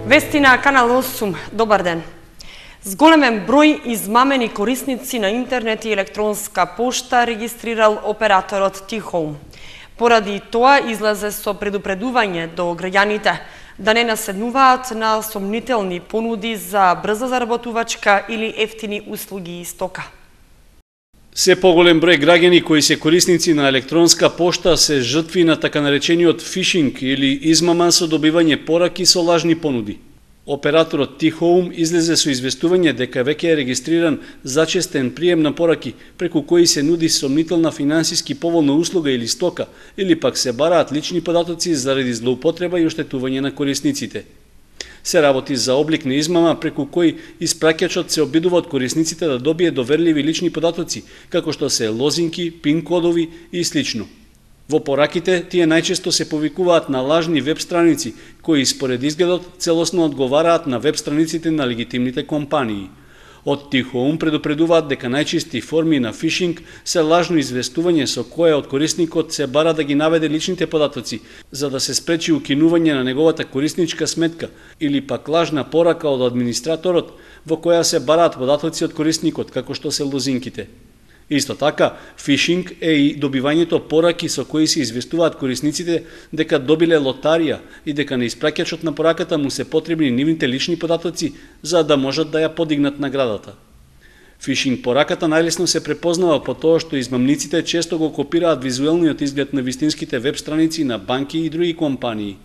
Вести на Канал 8. Добар ден. Зголемен број измамени корисници на интернет и електронска пошта регистрирал операторот T-Home. Поради тоа излезе со предупредување до граѓаните да не наседнуваат на сомнителни понуди за брза заработувачка или ефтини услуги и стока. Се поголем број граѓани кои се корисници на електронска пошта се жртви на така наречениот фишинг или измама со добивање пораки со лажни понуди. Операторот T-Home излезе со известување дека веќе е регистриран зачестен прием на пораки преку кои се нуди сомнителна финансиски поволна услуга или стока, или пак се бараат лични податоци заради злоупотреба и оштетување на корисниците. Се работи за облик на измама преку кој испраќачот се обидува од корисниците да добие доверливи лични податоци, како што се лозинки, пин-кодови и слично. Во пораките, тие најчесто се повикуваат на лажни веб страници, кои според изгледот целосно одговараат на веб страниците на легитимните компании. Од T-Home предупредуваат дека најчисти форми на фишинг се лажно известување со кое од корисникот се бара да ги наведе личните податоци, за да се спречи укинување на неговата корисничка сметка, или пак лажна порака од администраторот во која се бараат податоци од корисникот, како што се лозинките. Исто така, фишинг е и добивањето пораки со кои се известуваат корисниците дека добиле лотарија и дека на испраќачот на пораката му се потребни нивните лични податоци за да можат да ја подигнат наградата. Фишинг пораката најлесно се препознава по тоа што измамниците често го копираат визуелниот изглед на вистинските веб страници на банки и други компании.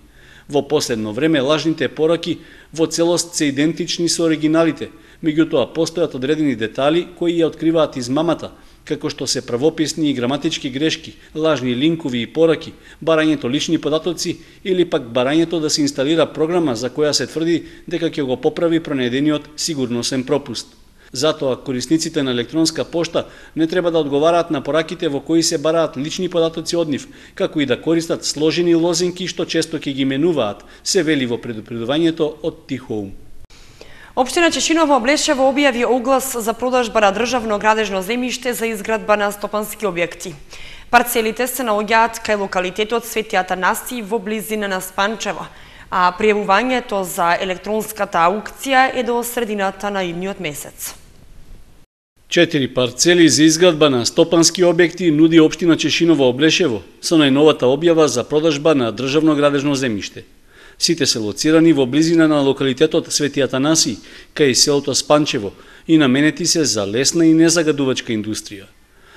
Во последно време лажните пораки во целост се идентични со оригиналите, меѓутоа постојат одредени детали кои ја откриваат измамата, како што се правописни и граматички грешки, лажни линкови и пораки, барањето лични податоци или пак барањето да се инсталира програма за која се тврди дека ќе го поправи пронајдениот сигурносен пропуст. Затоа корисниците на електронска пошта не треба да одговараат на пораките во кои се бараат лични податоци од нив, како и да користат сложени лозинки што често ќе ги менуваат, се вели во предупредувањето од T-Home. Општина Чешиново Облешево објави оглас за продажба на државно градежно земјиште за изградба на стопански објекти. Парцелите се наоѓаат кај локалитетот Свети Атанаси во близина на Спанчево, а пријавувањето за електронската аукција е до средината на идниот месец. 4 парцели за изградба на стопански објекти нуди општина Чешиново Облешево со најновата објава за продажба на државно градежно земјиште. Сите се лоцирани во близина на локалитетот Свети Атанаси, кај селото Спанчево, и наменети се за лесна и незагадувачка индустрија.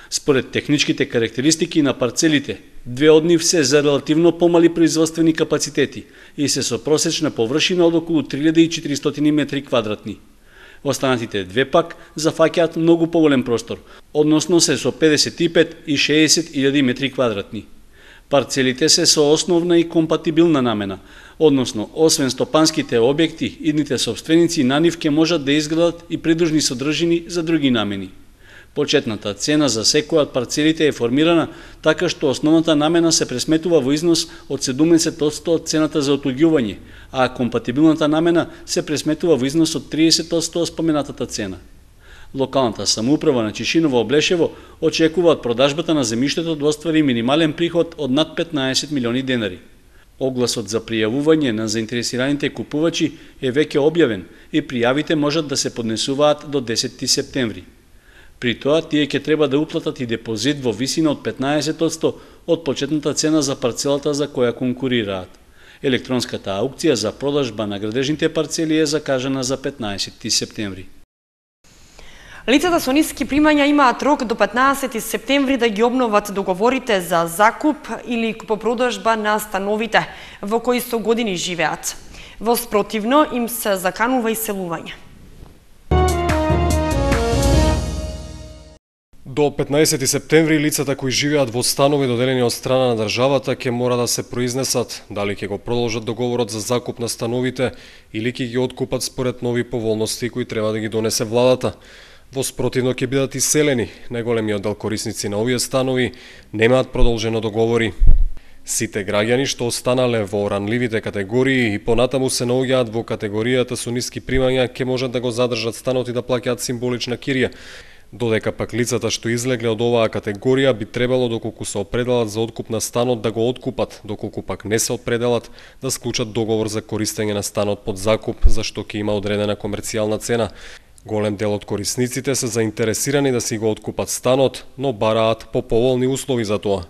Според техничките карактеристики на парцелите, две од нив се за релативно помали производствени капацитети и се со просечна површина од околу 3400 метри квадратни. Останатите две пак зафаќаат многу поголем простор, односно се со 55 и 60.000 метри квадратни. Парцелите се со основна и компатибилна намена, односно, освен стопанските објекти, идните собственици на нив ќе можат да изградат и придружни содржини за други намени. Почетната цена за секоја од парцелите е формирана така што основната намена се пресметува во износ од 70% од цената за отуѓување, а компатибилната намена се пресметува во износ од 30% од споменатата цена. Локалната самоуправа на Чешиново Облешево очекува од продажбата на земјиштето да оствари минимален приход од над 15 милиони денари. Огласот за пријавување на заинтересираните купувачи е веќе објавен и пријавите можат да се поднесуваат до 10 септември. При тоа, тие ќе треба да уплатат и депозит во висина од 15% од почетната цена за парцелата за која конкурираат. Електронската аукција за продажба на градежните парцели е закажана за 15 септември. Лицата со ниски примања имаат рок до 15 септември да ги обноват договорите за закуп или купопродажба на становите во кои со години живеат. Во спротивно им се заканува иселување. До 15 септември лицата кои живеат во станови доделени од страна на државата ќе мора да се произнесат дали ќе го продолжат договорот за закуп на становите или ќе ги откупат според нови поволности кои треба да ги донесе владата. Во спротивно ќе бидат иселени. Најголемиот дел корисници на овие станови немаат продолжено договори. Сите граѓани што останале во ранливите категории и понатаму се наоѓаат во категоријата со ниски примања ќе можат да го задржат станот и да плаќаат символична кирија. Додека пак лицата што излегле од оваа категорија би требало доколку се определат за откуп на станот да го откупат, доколку пак не се определат да склучат договор за користење на станот под закуп, за што ќе има одредена комерцијална цена. Голем дел од корисниците се заинтересирани да си го откупат станот, но бараат поповолни услови за тоа.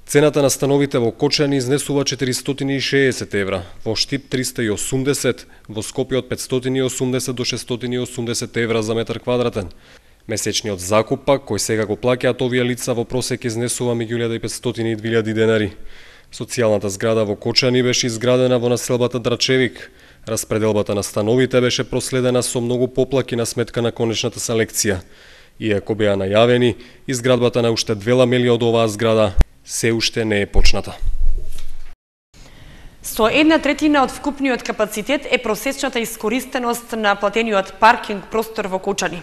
Цената на становите во Кочани изнесува 460 евра, во Штип 380, во Скопје од 580 до 680 евра за метар квадратен. Месечниот закуп пак, кој сега го плаќаат овие лица, во просек изнесува меѓу 1500 и 2000 денари. Социјалната зграда во Кочани беше изградена во населбата Драчевик. Распределбата на становите беше проследена со многу поплаки на сметка на конечната селекција. Иако беа најавени, изградбата на уште 2 ламели од оваа зграда се уште не е почната. Со 1/3 од вкупниот капацитет е просечната искористеност на платениот паркинг простор во Кочани.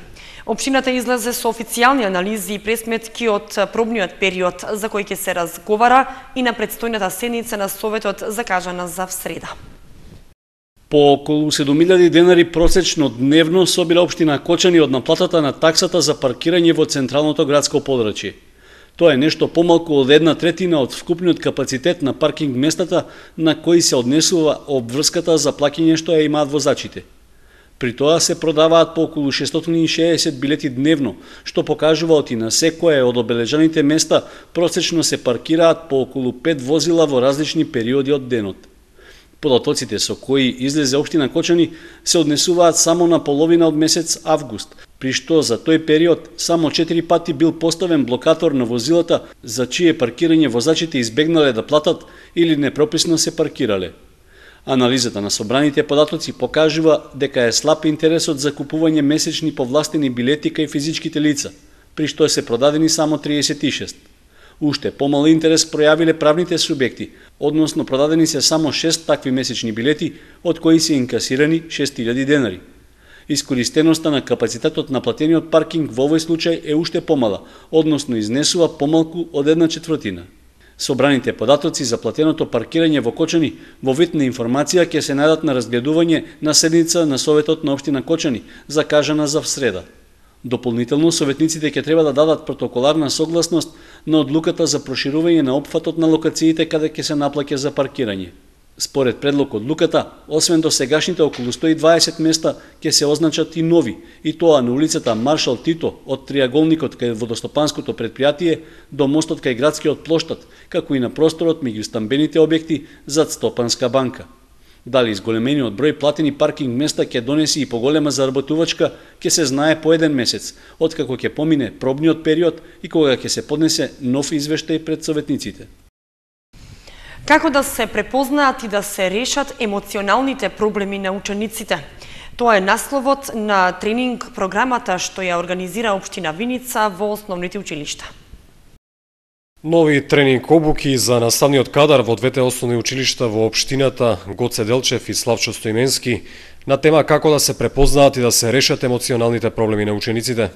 Општината излезе со официјални анализи и пресметки од пробниот период, за кој ќе се разговара и на предстојната седница на Советот закажана за среда. По околу 7000 денари просечно дневно собира општина Кочани од наплатата на таксата за паркирање во централното градско подрачје. Тоа е нешто помалку од 1/3 од вкупниот капацитет на паркинг местата на кои се однесува обврската за плаќање што ја имаат возачите. При тоа се продаваат по околу 660 билети дневно, што покажува оти на секое од обележаните места просечно се паркираат по околу 5 возила во различни периоди од денот. Податоците со кои излезе општина Кочани се однесуваат само на половина од месец август, при што за тој период само 4 пати бил поставен блокатор на возилата за чие паркирање возачите избегнале да платат или непрописно се паркирале. Анализата на собраните податоци покажува дека е слаб интересот за купување месечни повластени билети кај физичките лица, при што се продадени само 36. Уште помал интерес пројавиле правните субјекти, односно продадени се само 6 такви месечни билети, од кои се инкасирани 6000 денари. Искористеноста на капацитетот на платениот паркинг во овој случај е уште помала, односно изнесува помалку од 1/4. Собраните податоци за платеното паркирање во Кочани во вид на информација ќе се најдат на разгледување на седница на Советот на општина Кочани, закажана за среда. Дополнително, советниците ќе треба да дадат протоколарна согласност на одлуката за проширување на опфатот на локациите каде ќе се наплаќа за паркирање. Според предлог одлуката, освен до сегашните околу 120 места, ќе се означат и нови, и тоа на улицата Маршал Тито од триаголникот кај водостопанското предпријатие до мостот кај градскиот плоштад, како и на просторот меѓу стамбените објекти зад Стопанска банка. Дали изголемениот број платени паркинг места ќе донеси и поголема заработувачка, ќе се знае по еден месец, откако ќе помине пробниот период и кога ќе се поднесе нов извештај пред советниците. Како да се препознаат и да се решат емоционалните проблеми на учениците? Тоа е насловот на тренинг програмата што ја организира општина Виница во основните училишта. Нови тренинг обуки за наставниот кадар во двете основни училишта во општината Гоце Делчев и Славчо Стоименски на тема како да се препознаат и да се решат емоционалните проблеми на учениците.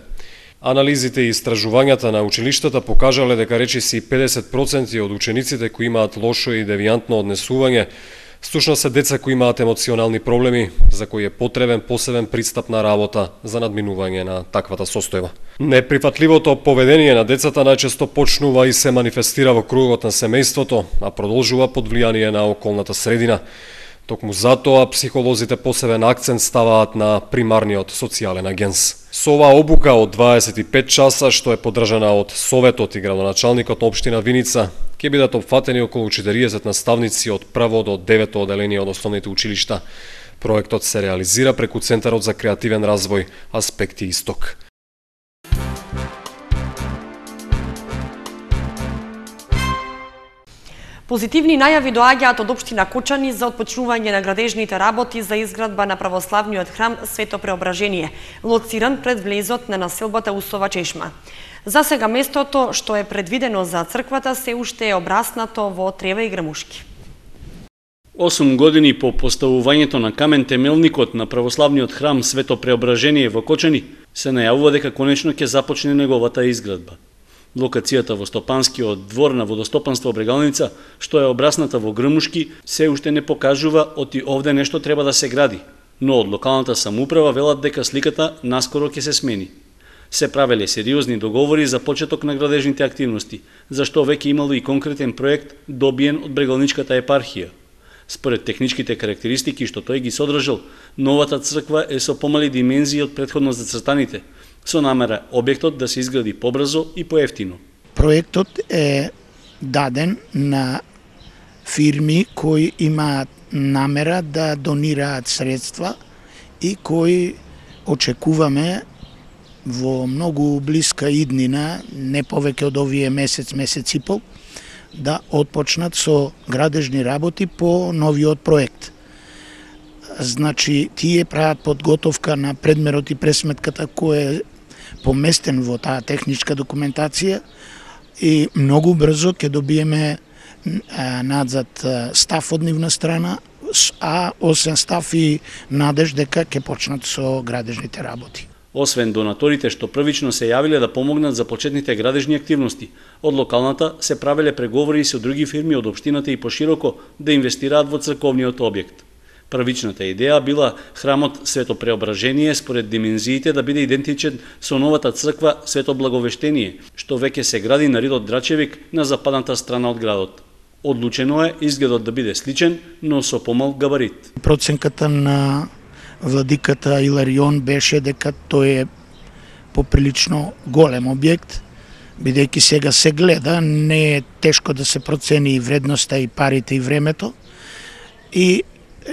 Анализите и истражувањата на училиштата покажале дека речиси 50% од учениците кои имаат лошо и девијантно однесување всушност се деца кои имаат емоционални проблеми, за кои е потребен посебен пристап на работа за надминување на таквата состојба. Неприфатливото поведение на децата најчесто почнува и се манифестира во кругот на семејството, а продолжува под влијание на околната средина. Токму затоа психолозите посебен акцент ставаат на примарниот социјален агенс. Со оваа обука од 25 часа, што е поддржана од Советот и градоначалникот на општина Виница, ќе бидат опфатени околу 40 наставници од прво до 9 оделение од основните училишта. Проектот се реализира преку Центарот за креативен развој Аспекти Исток. Позитивни најави доаѓаат од општина Кочани за отпочнување на градежните работи за изградба на православниот храм Свето Преображение, лоциран пред влезот на населбата Усова чешма. За сега местото што е предвидено за црквата се уште е обраснато во трева и грамушки. 8 години по поставувањето на камен темелникот на православниот храм Свето Преображение во Кочани, се најавува дека конечно ќе започне неговата изградба. Локацијата во Стопанскиот двор на водостопанство Брегалница, што е обрасната во грмушки, се уште не покажува оти овде нешто треба да се гради, но од локалната самоуправа велат дека сликата наскоро ќе се смени. Се правеле сериозни договори за почеток на градежните активности, зашто веќе имало и конкретен проект добиен од Брегалничката епархија. Според техничките карактеристики што тој ги содржал, новата црква е со помали димензии од претходно зацртаните, со намера објектот да се изгради побрзо и поевтино. Проектот е даден на фирми кои имаат намера да донираат средства и кои очекуваме во многу блиска иднина, не повеќе од овие месец и пол, да отпочнат со градежни работи по новиот проект. Значи, тие прават подготовка на предмерот и пресметката кој е поместен во таа техничка документација и многу брзо ќе добиеме надзад став од нивна страна, а освен став и надеж дека ќе почнат со градежните работи. Освен донаторите што првично се јавиле да помогнат за почетните градежни активности, од локалната се правеле преговори со други фирми од општината и пошироко да инвестираат во црковниот објект. Првичната идеја била храмот Свето Преображение според димензиите да биде идентичен со новата црква Свето Благовештение, што веќе се гради на ридот Драчевик на западната страна од градот. Одлучено е изгледот да биде сличен, но со помал габарит. Проценката на владиката Иларион беше дека тој е поприлично голем објект, бидејќи сега се гледа, не е тешко да се процени и вредноста и парите и времето. И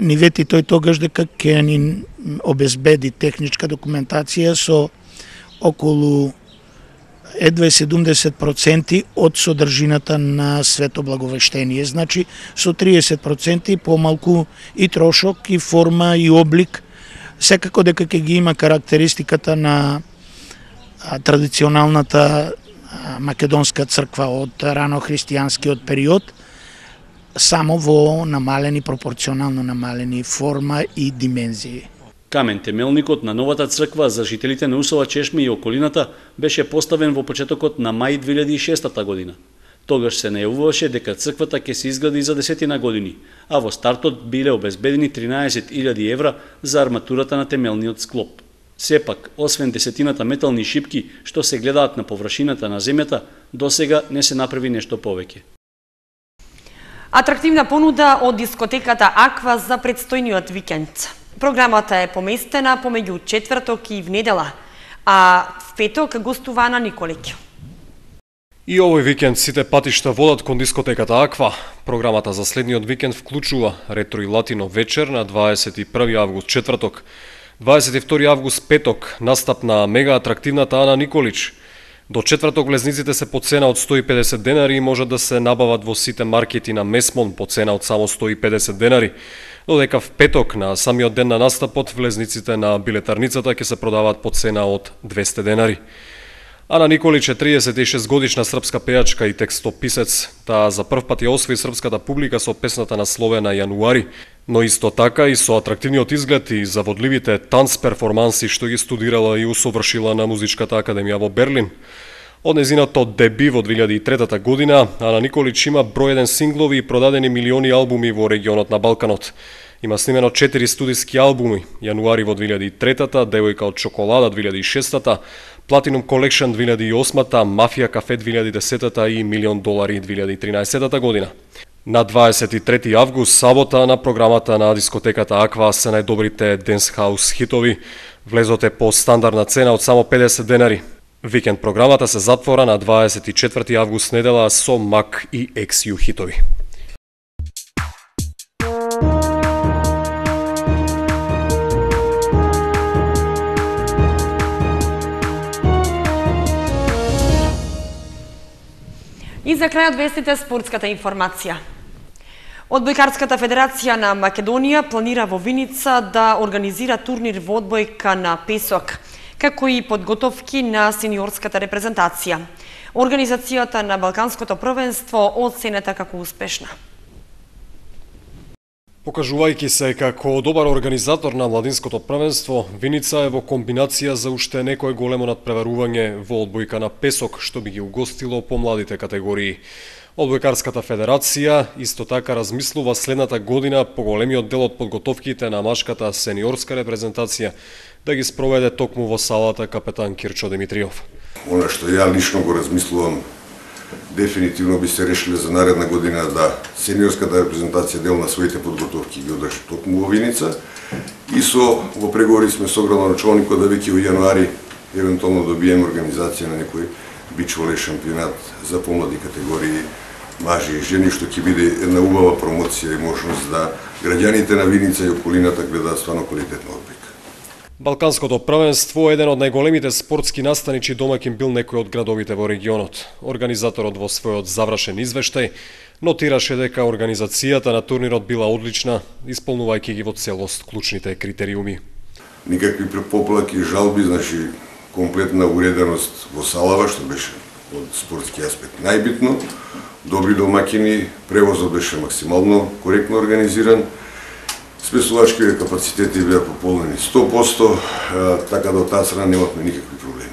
ни вети тој тогаш дека ќе ни обезбеди техничка документација со околу едва 70% од содржината на Свето Благовештение. Значи, со 30% помалку и трошок, и форма, и облик. Секако дека ќе ги има карактеристиката на традиционалната македонска црква од рано-христијанскиот период, само во намалени, пропорционално намалени форма и димензии. Камен темелникот на новата црква за жителите на Усова Чешми и околината беше поставен во почетокот на мај 2006 година. Тогаш се најавуваше дека црквата ќе се изгради за 10 години, а во стартот биле обезбедени 13.000 евра за арматурата на темелниот склоп. Сепак, освен 10 метални шипки што се гледаат на површината на земјата, досега не се направи нешто повеќе. Атрактивна понуда од дискотеката Аква за предстојниот викенд. Програмата е поместена помеѓу четврток и внедела, а в петок гостува Ана Николиќ. И овој викенд сите патишта водат кон дискотеката Аква. Програмата за следниот викенд вклучува ретро и латино вечер на 21 август четврток, 22 август петок настап на мега атрактивната Ана Николиќ. До четврток влезниците се по цена од 150 денари и можат да се набават во сите маркети на Месмон по цена од само 150 денари. Додека в петок на самиот ден на настапот влезниците на билетарницата ќе се продаваат по цена од 200 денари. Ана Николиќ е 36 годишна српска пејачка и текстописец. Таа за прв пат ја освои српската публика со песната насловена Јануари, но исто така и со атрактивниот изглед и заводливите танц перформанси што ги студирала и усовршила на Музичката академија во Берлин. Од незиното деби во 2003 година, Ана Николиќ има број 1 синглови и продадени милиони албуми во регионот на Балканот. Има снимено 4 студиски албуми: Јануари во 2003-та, Девојка од чоколада 2006-та, Platinum Collection 2008-та, Мафија кафе 2010-та и $1 000 2013 година. На 23 август, сабота, на програмата на дискотеката Аква се најдобрите денс хаус хитови. Влезот е по стандардна цена од само 50 денари. Викенд програмата се затвора на 24 август недела со Мак и XU хитови. И за крај одвестите спортската информација. Одбојкарската федерација на Македонија планира во Виница да организира турнир во одбојка на песок, како и подготовки на сениорската репрезентација. Организацијата на Балканското првенство оценета како успешна. Покажувајќи се како добар организатор на младинското првенство, Виница е во комбинација за уште некое големо надпреварување во одбојка на песок, што би ги угостило помладите категории. Одбојкарската федерација исто така размислува следната година поголемиот дел од подготовките на машката сениорска репрезентација да ги спроведе токму во салата капетан Кирчо Димитриов. Она што ја лично го размислувам, дефинитивно би се решиле за наредна година да сениорската репрезентација дел на своите подготовки ги одржи токму во Виница и во преговори сме со градоначалникот да веќе во јануари евентуално добиеме организација на некој бич волеј шампионат за помлади категории мажи и жени, што ќе биде една убава промоција и можност да граѓаните на Виница и околината гледаат стварно квалитетна одбојка. Балканското првенство, еден од најголемите спортски настаничи домакин бил некој од градовите во регионот. Организаторот во својот завршен извештај нотираше дека организацијата на турнирот била одлична, исполнувајќи ги во целост клучните критериуми. Никакви поплаки, жалби, значи комплетна уреденост во салава, што беше од спортски аспект најбитно. Добри домакини, превозот беше максимално коректно организиран. Смесувачките капацитети беа пополнени 100%, така да од таа страна немавме никакви проблеми.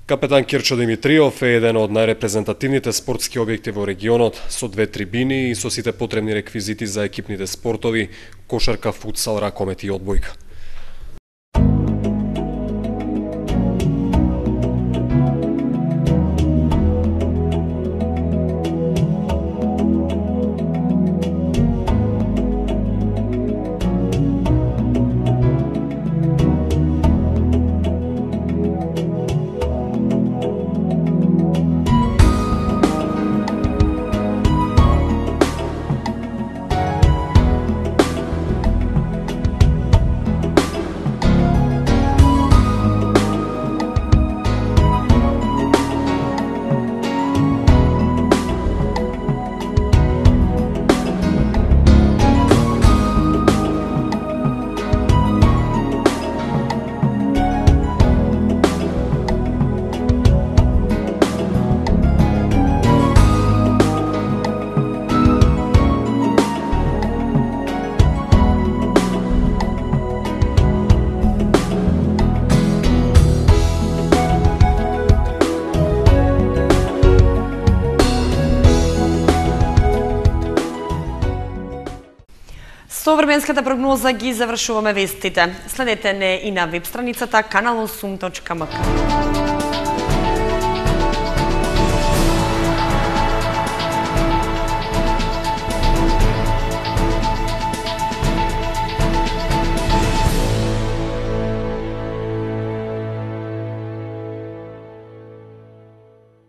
Капетан Кирчо Димитриов е еден од најрепрезентативните спортски објекти во регионот, со 2 трибини и со сите потребни реквизити за екипните спортови, кошарка, футсал, ракомет и одбојка. Со временската прогноза ги завршуваме вестите. Следете не и на веб страницата kanal8.mk.